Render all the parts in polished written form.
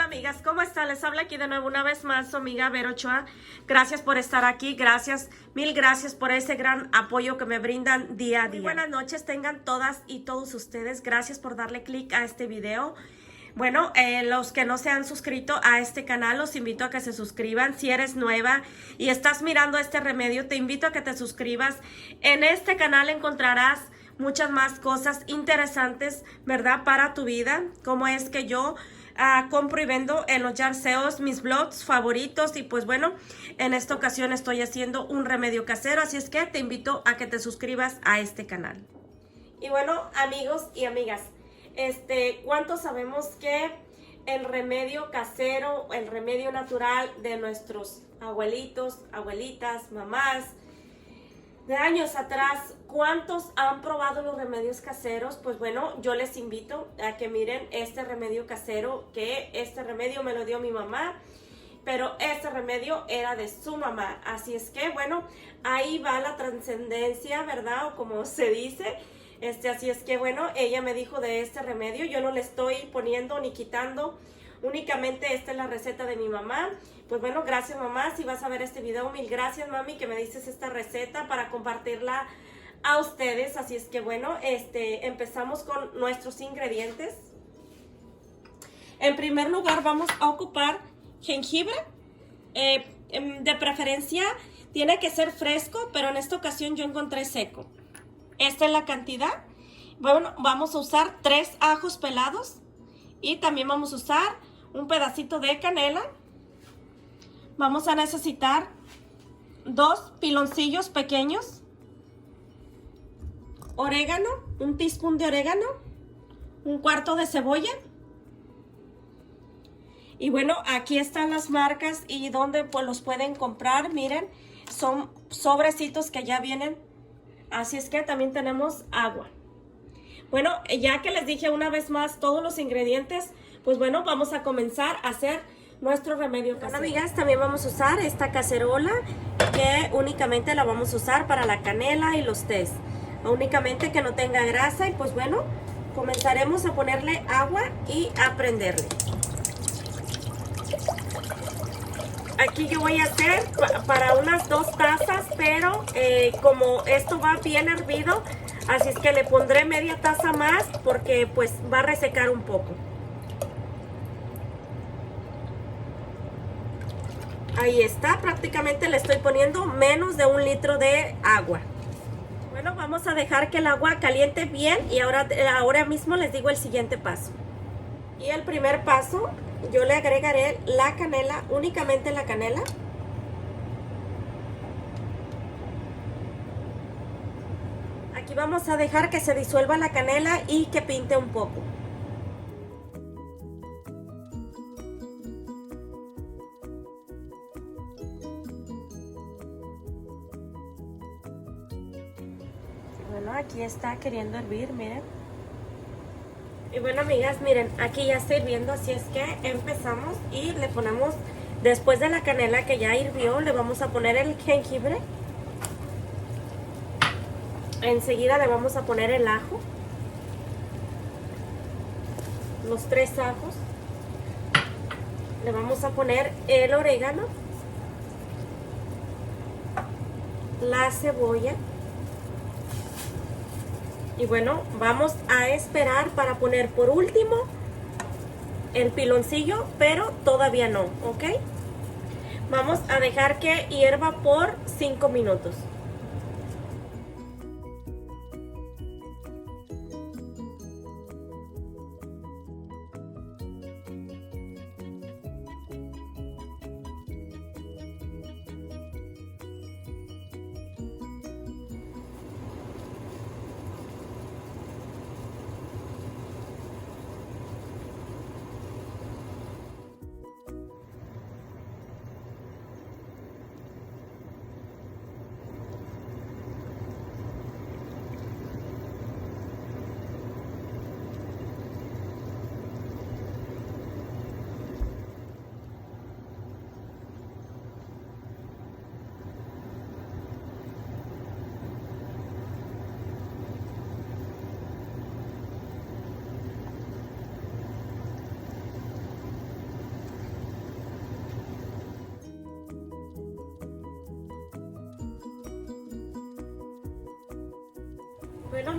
amigas, ¿cómo están? Les habla aquí de nuevo una vez más su amiga Vero Ochoa. Gracias por estar aquí, gracias, mil gracias por ese gran apoyo que me brindan día a día. Muy buenas noches tengan todas y todos ustedes. Gracias por darle clic a este video. Bueno, los que no se han suscrito a este canal, los invito a que se suscriban. Si eres nueva y estás mirando este remedio, te invito a que te suscribas. En este canal encontrarás muchas más cosas interesantes, ¿verdad? Para tu vida, como es que yo compro y vendo en los Yarseos mis blogs favoritos. Y pues bueno, en esta ocasión estoy haciendo un remedio casero, así es que te invito a que te suscribas a este canal. Y bueno, amigos y amigas, ¿cuántos sabemos que el remedio casero, el remedio natural de nuestros abuelitos, abuelitas, mamás, de años atrás, cuántos han probado los remedios caseros? Pues bueno, yo les invito a que miren este remedio casero, que este remedio me lo dio mi mamá, pero este remedio era de su mamá. Así es que bueno, ahí va la trascendencia, ¿verdad? O como se dice. Así es que bueno, ella me dijo de este remedio, yo no le estoy poniendo ni quitando, únicamente esta es la receta de mi mamá. Pues bueno, gracias mamá, si vas a ver este video, mil gracias mami que me dices esta receta para compartirla a ustedes. Así es que bueno, empezamos con nuestros ingredientes. En primer lugar vamos a ocupar jengibre, de preferencia tiene que ser fresco, pero en esta ocasión yo encontré seco. Esta es la cantidad. Bueno, vamos a usar 3 ajos pelados y también vamos a usar un pedacito de canela. Vamos a necesitar 2 piloncillos pequeños, orégano, un teaspoon de orégano, un cuarto de cebolla. Y bueno, aquí están las marcas y donde pues los pueden comprar. Miren, son sobrecitos que ya vienen. Así es que también tenemos agua. Bueno, ya que les dije una vez más todos los ingredientes, pues bueno, vamos a comenzar a hacer nuestro remedio casero. Bueno, amigas, también vamos a usar esta cacerola que únicamente la vamos a usar para la canela y los tés. Únicamente que no tenga grasa. Y pues bueno, comenzaremos a ponerle agua y a prenderle. Aquí yo voy a hacer para unas 2 tazas, pero como esto va bien hervido, así es que le pondré media taza más porque pues va a resecar un poco. Ahí está, prácticamente le estoy poniendo menos de 1 litro de agua. Bueno, vamos a dejar que el agua caliente bien y ahora mismo les digo el siguiente paso. Y el primer paso, yo le agregaré la canela, únicamente la canela. Aquí vamos a dejar que se disuelva la canela y que pinte un poco. Bueno, aquí está queriendo hervir, miren. Y bueno, amigas, miren, aquí ya está hirviendo, así es que empezamos y le ponemos, después de la canela que ya hirvió, le vamos a poner el jengibre. Enseguida le vamos a poner el ajo, los 3 ajos. Le vamos a poner el orégano, la cebolla. Y bueno, vamos a esperar para poner por último el piloncillo, pero todavía no, ¿ok? Vamos a dejar que hierva por 5 minutos.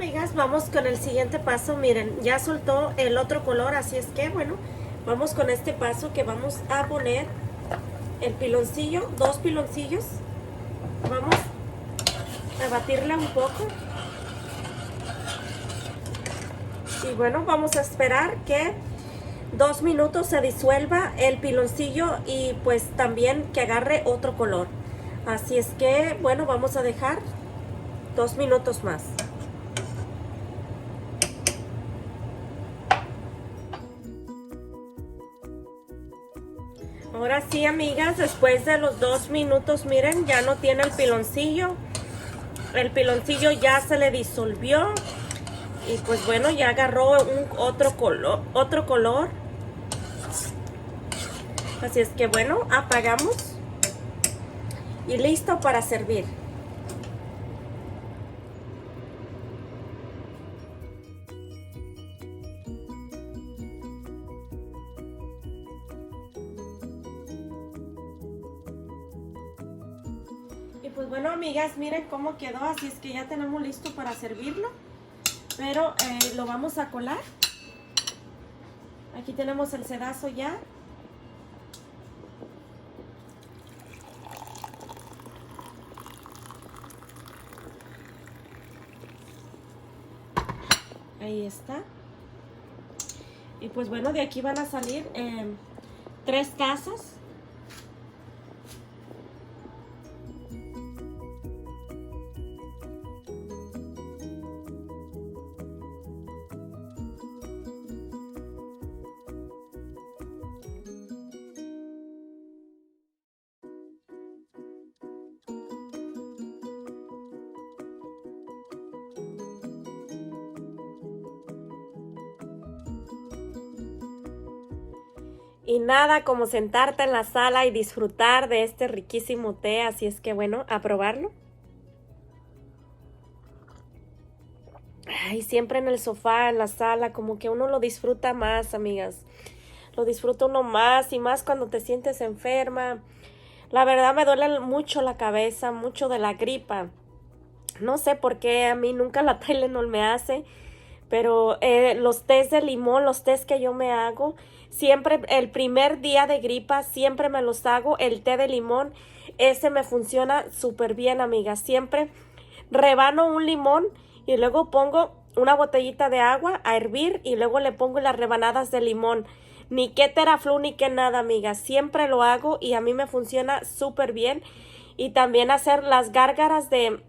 amigas, vamos con el siguiente paso. Miren, ya soltó el otro color, así es que bueno, vamos con este paso que vamos a poner el piloncillo, 2 piloncillos. Vamos a batirla un poco. Y bueno, vamos a esperar que 2 minutos se disuelva el piloncillo y pues también que agarre otro color. Así es que bueno, vamos a dejar 2 minutos más. Ahora sí, amigas, después de los 2 minutos, miren, ya no tiene el piloncillo. El piloncillo ya se le disolvió. Y pues bueno, ya agarró otro color. Así es que bueno, apagamos. Y listo para servir. Y pues bueno, amigas, miren cómo quedó. Así es que ya tenemos listo para servirlo. Pero lo vamos a colar. Aquí tenemos el sedazo ya. Ahí está. Y pues bueno, de aquí van a salir 3 tazas. Y nada como sentarte en la sala y disfrutar de este riquísimo té, así es que bueno, a probarlo. Ay, siempre en el sofá, en la sala, como que uno lo disfruta más, amigas. Lo disfruta uno más y más cuando te sientes enferma. La verdad me duele mucho la cabeza, mucho de la gripa. No sé por qué a mí nunca la Tylenol me hace. Pero los tés de limón, los tés que yo me hago, siempre el primer día de gripa, siempre me los hago. El té de limón, ese me funciona súper bien, amiga. Siempre rebano un limón y luego pongo una botellita de agua a hervir y luego le pongo las rebanadas de limón. Ni que Theraflu ni que nada, amiga. Siempre lo hago y a mí me funciona súper bien. Y también hacer las gárgaras de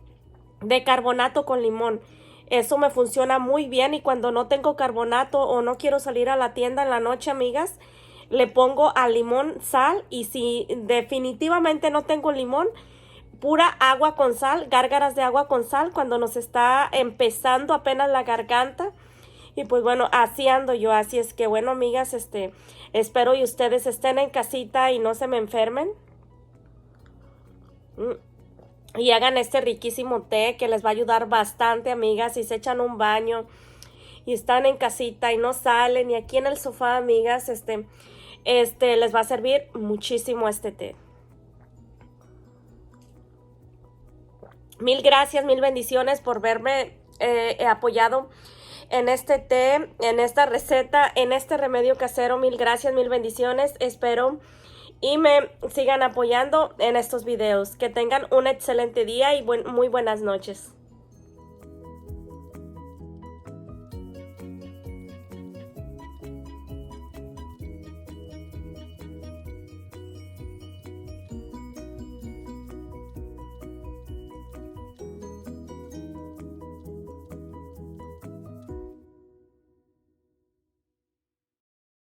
carbonato con limón. Eso me funciona muy bien y cuando no tengo carbonato o no quiero salir a la tienda en la noche, amigas, le pongo al limón sal y si definitivamente no tengo limón, pura agua con sal, gárgaras de agua con sal cuando nos está empezando apenas la garganta. Y pues bueno, así ando yo, así es que bueno, amigas, espero y ustedes estén en casita y no se me enfermen. Y hagan este riquísimo té que les va a ayudar bastante, amigas. Si se echan un baño y están en casita y no salen y aquí en el sofá, amigas, les va a servir muchísimo este té. Mil gracias, mil bendiciones por verme apoyado en este té, en esta receta, en este remedio casero. Mil gracias, mil bendiciones. Espero y me sigan apoyando en estos videos. Que tengan un excelente día y muy buenas noches.